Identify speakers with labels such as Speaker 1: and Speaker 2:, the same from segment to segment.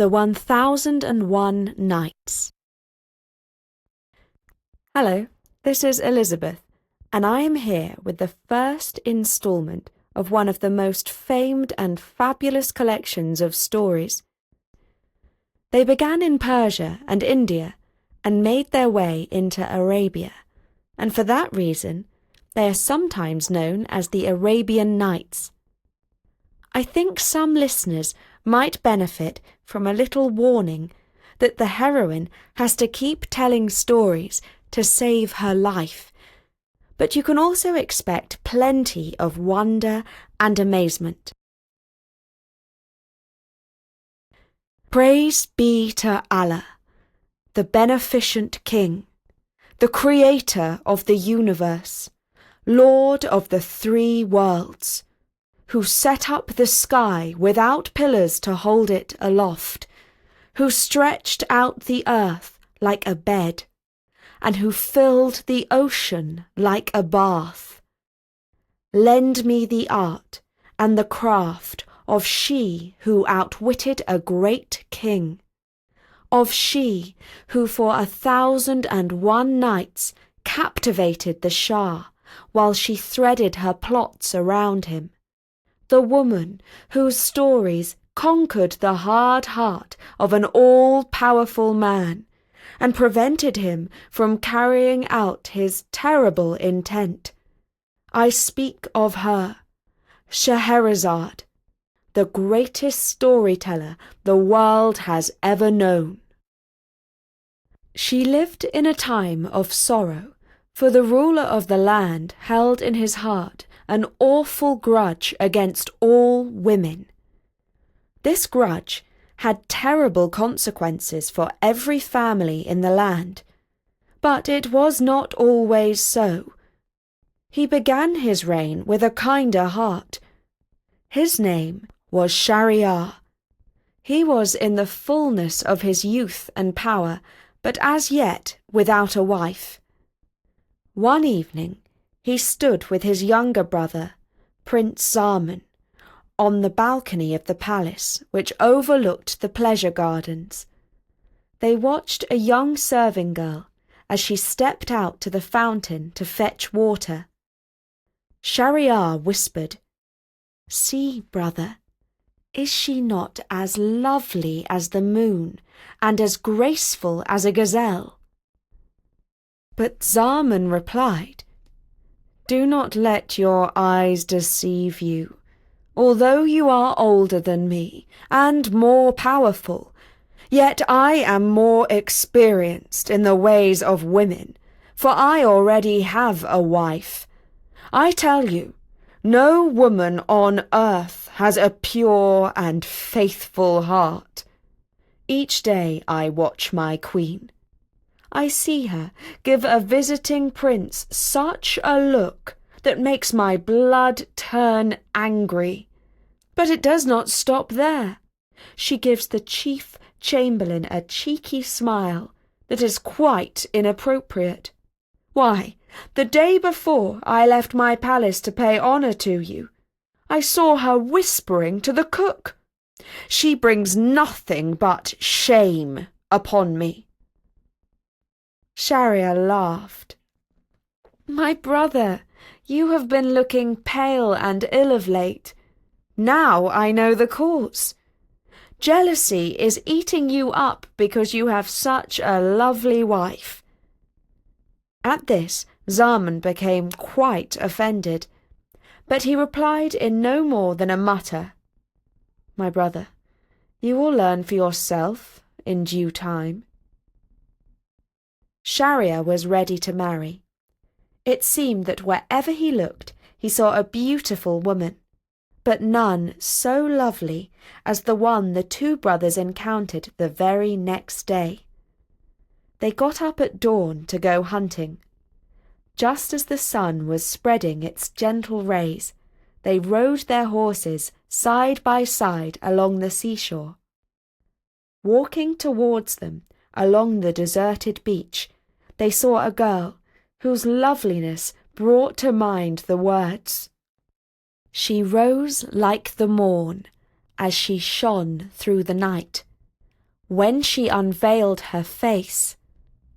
Speaker 1: The 1001 Nights. Hello, this is Elizabeth, and I am here with the first instalment of one of the most famed and fabulous collections of stories. They began in Persia and India and made their way into Arabia, and for that reason, they are sometimes known as the Arabian Nights. I think some listeners might benefit from a little warning that the heroine has to keep telling stories to save her life, but you can also expect plenty of wonder and amazement. Praise be to Allah, the beneficent King, the Creator of the universe, Lord of the three worlds, who set up the sky without pillars to hold it aloft, who stretched out the earth like a bed, and who filled the ocean like a bath. Lend me the art and the craft of she who outwitted a great king, of she who for 1001 nights captivated the Shah while she threaded her plots around him, the woman whose stories conquered the hard heart of an all-powerful man and prevented him from carrying out his terrible intent. I speak of her, Scheherazade, the greatest storyteller the world has ever known. She lived in a time of sorrow, for the ruler of the land held in his heart an awful grudge against all women. This grudge had terrible consequences for every family in the land, but it was not always so. He began his reign with a kinder heart. His name was Shahryar. He was in the fullness of his youth and power, but as yet without a wife. One evening he stood with his younger brother, Prince Zaman, on the balcony of the palace which overlooked the pleasure gardens. They watched a young serving girl as she stepped out to the fountain to fetch water. Shahryar whispered, "See, brother, is she not as lovely as the moon and as graceful as a gazelle?" But Zaman replied, "Do not let your eyes deceive you. Although you are older than me and more powerful, yet I am more experienced in the ways of women, for I already have a wife. I tell you, no woman on earth has a pure and faithful heart. Each day I watch my queen. I see her give a visiting prince such a look that makes my blood turn angry. But it does not stop there. She gives the chief chamberlain a cheeky smile that is quite inappropriate. Why, the day before I left my palace to pay honour to you, I saw her whispering to the cook. She brings nothing but shame upon me." Shahryar laughed. "My brother, you have been looking pale and ill of late. Now I know the cause. Jealousy is eating you up because you have such a lovely wife." At this, Zaman became quite offended, but he replied in no more than a mutter, "My brother, you will learn for yourself in due time." Shahryar was ready to marry. It seemed that wherever he looked, he saw a beautiful woman, but none so lovely as the one the two brothers encountered the very next day. They got up at dawn to go hunting. Just as the sun was spreading its gentle rays, they rode their horses side by side along the seashore. Walking towards them along the deserted beach, they saw a girl whose loveliness brought to mind the words, "She rose like the morn as she shone through the night, When she unveiled her face,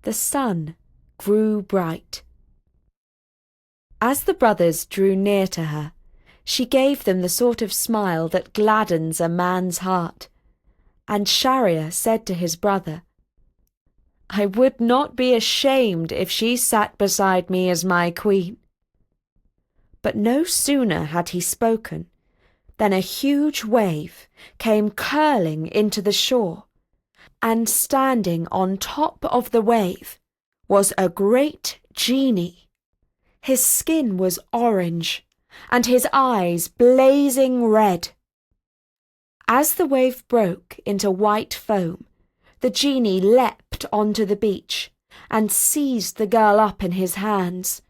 Speaker 1: the sun grew bright. As the brothers drew near to her, she gave them the sort of smile that gladdens a man's heart. And Shahryar said to his brother, "I would not be ashamed if she sat beside me as my queen." But no sooner had he spoken than a huge wave came curling into the shore, and standing on top of the wave was a great genie. His skin was orange, and his eyes blazing red. As the wave broke into white foam, the genie leapt onto the beach and seized the girl up in his hands.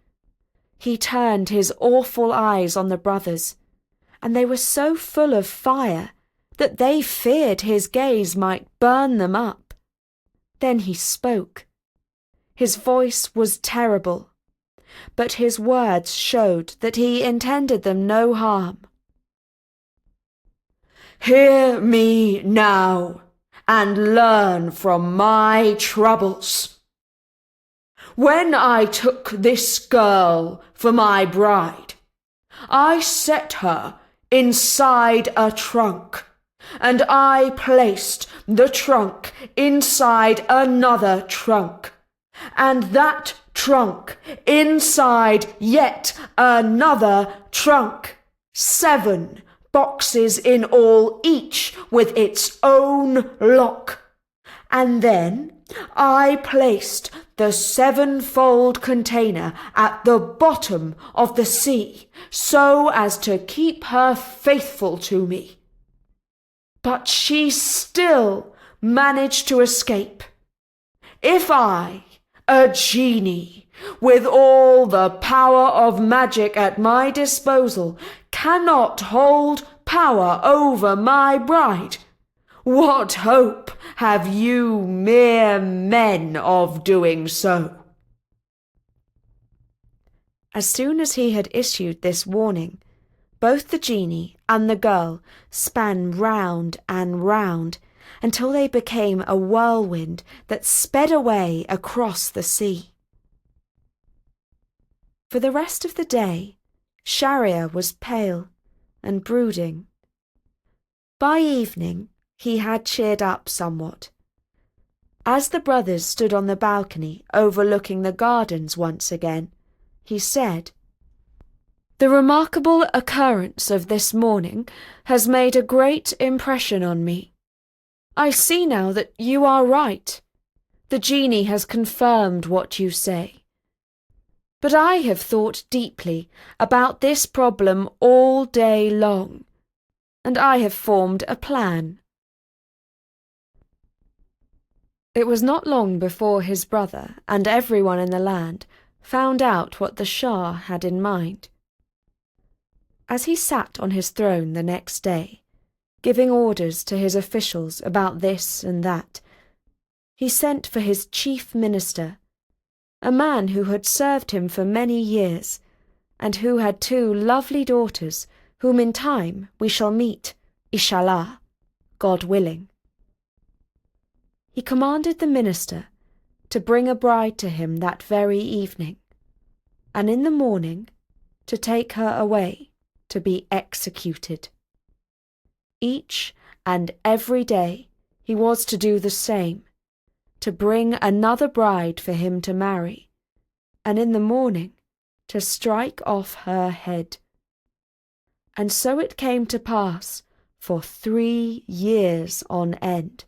Speaker 1: He turned his awful eyes on the brothers, and they were so full of fire that they feared his gaze might burn them up. Then he spoke. His voice was terrible, but his words showed that he intended them no harm. "Hear me now, and learn from my troubles. When I took this girl for my bride, I set her inside a trunk, and I placed the trunk inside another trunk, and that trunk inside yet another trunk. 7 boxes in all, each with its own lock. And then I placed the 7-fold container at the bottom of the sea, so as to keep her faithful to me. But she still managed to escape. If I, a genie, with all the power of magic at my disposal, cannot hold power over my bride, what hope have you mere men of doing so?" As soon as he had issued this warning, both the genie and the girl span round and round until they became a whirlwind that sped away across the sea. For the rest of the day, Shahryar was pale and brooding. By evening, he had cheered up somewhat. As the brothers stood on the balcony overlooking the gardens once again, he said, "The remarkable occurrence of this morning has made a great impression on me. I see now that you are right. The genie has confirmed what you say. But I have thought deeply about this problem all day long, and I have formed a plan." It was not long before his brother and everyone in the land found out what the Shah had in mind. As he sat on his throne the next day, giving orders to his officials about this and that, he sent for his chief minister, a man who had served him for many years, and who had 2 lovely daughters, whom in time we shall meet, Inshallah, God willing. He commanded the minister to bring a bride to him that very evening, and in the morning to take her away to be executed. Each and every day he was to do the same, to bring another bride for him to marry, and in the morning to strike off her head. And so it came to pass for 3 years on end.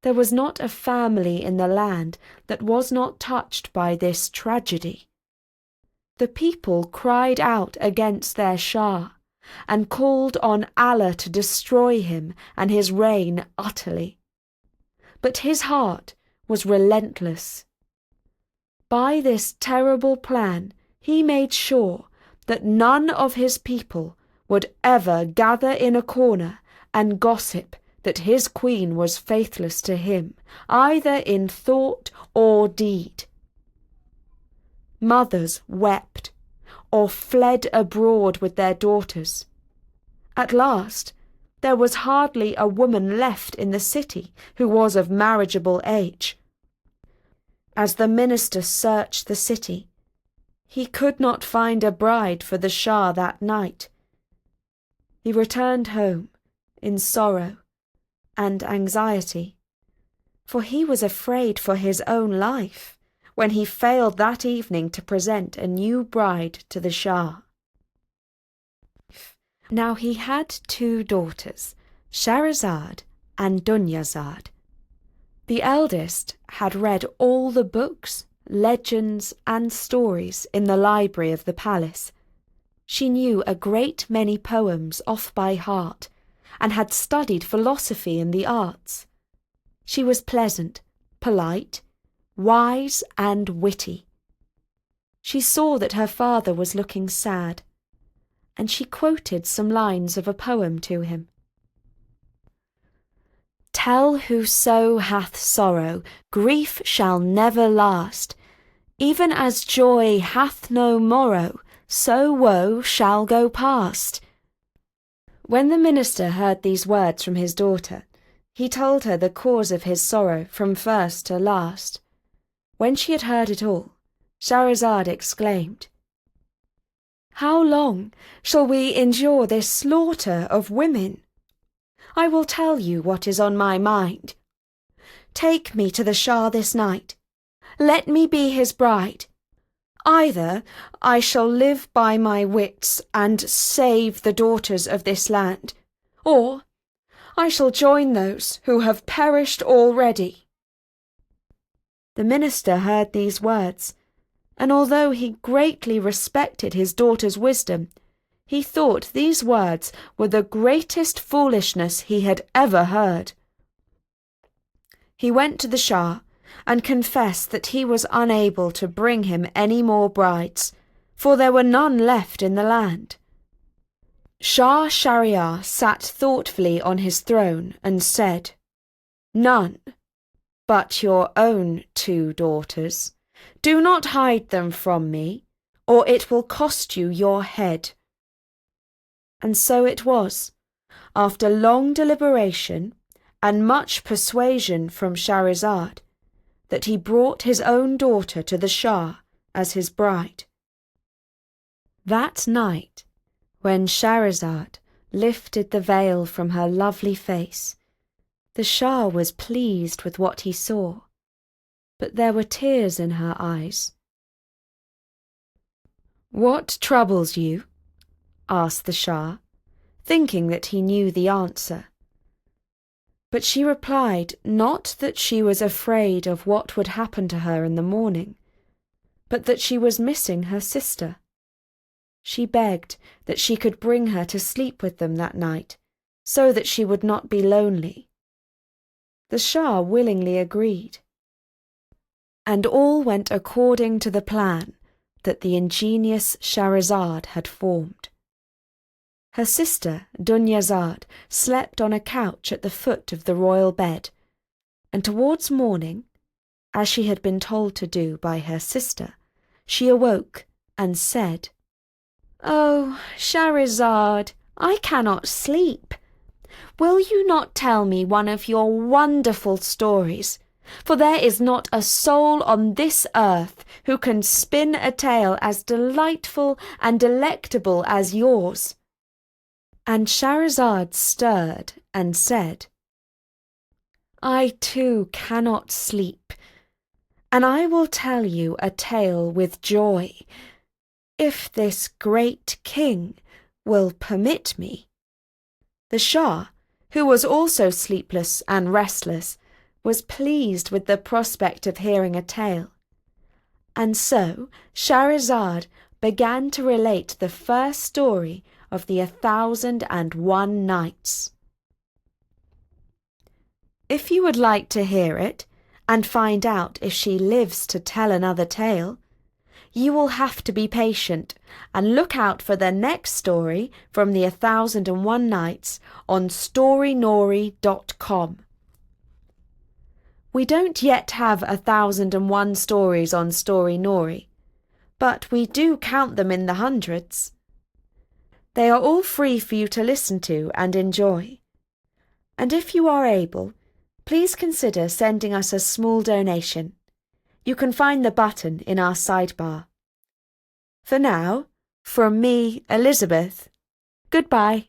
Speaker 1: There was not a family in the land that was not touched by this tragedy. The people cried out against their Shah, and called on Allah to destroy him and his reign utterly. But his heart was relentless. By this terrible plan, he made sure that none of his people would ever gather in a corner and gossip that his queen was faithless to him, either in thought or deed. Mothers wept, or fled abroad with their daughters. At last, there was hardly a woman left in the city who was of marriageable age. As the minister searched the city, he could not find a bride for the Shah that night. He returned home in sorrow and anxiety, for he was afraid for his own life when he failed that evening to present a new bride to the Shah. Now he had 2 daughters, Shahrazad and Dunyazad. The eldest had read all the books, legends, and stories in the library of the palace. She knew a great many poems off by heart, and had studied philosophy and the arts. She was pleasant, polite, wise, and witty. She saw that her father was looking sad, and she quoted some lines of a poem to him. Tell whoso hath sorrow, grief shall never last. Even as joy hath no morrow, so woe shall go past. When the minister heard these words from his daughter, he told her the cause of his sorrow from first to last. When she had heard it all, Shahrazad exclaimed, How long shall we endure this slaughter of women? I will tell you what is on my mind. Take me to the Shah this night. Let me be his bride. Either I shall live by my wits and save the daughters of this land, or I shall join those who have perished already. The minister heard these words, and although he greatly respected his daughter's wisdom, he thought these words were the greatest foolishness he had ever heard. He went to the Shah and confessed that he was unable to bring him any more brides, for there were none left in the land. Shah Shahryar sat thoughtfully on his throne and said, None but your own 2 daughters. Do not hide them from me, or it will cost you your head. And so it was, after long deliberation and much persuasion from Shahrazad, that he brought his own daughter to the Shah as his bride. That night, when Shahrazad lifted the veil from her lovely face, the Shah was pleased with what he saw, but there were tears in her eyes. What troubles you? Asked the Shah, thinking that he knew the answer. But she replied not that she was afraid of what would happen to her in the morning, but that she was missing her sister. She begged that she could bring her to sleep with them that night, so that she would not be lonely. The Shah willingly agreed, and all went according to the plan that the ingenious Shahrazad had formed. Her sister, Dunyazad, slept on a couch at the foot of the royal bed, and towards morning, as she had been told to do by her sister, she awoke and said, "Oh, Shahrazad, I cannot sleep. Will you not tell me one of your wonderful stories? For there is not a soul on this earth who can spin a tale as delightful and delectable as yours." And Shahrazad stirred and said, "I too cannot sleep, and I will tell you a tale with joy, if this great king will permit me." The Shah, who was also sleepless and restless, was pleased with the prospect of hearing a tale, and so Shahrazad began to relate the first story of the 1001 Nights. If you would like to hear it, and find out if she lives to tell another tale, you will have to be patient and look out for the next story from the 1001 Nights on storynori.com. We don't yet have 1001 stories on Story Nori, but we do count them in the hundreds. They are all free for you to listen to and enjoy, And if you are able, please consider sending us a small donation. You can find the button in our sidebar. For now, from me, Elizabeth, goodbye.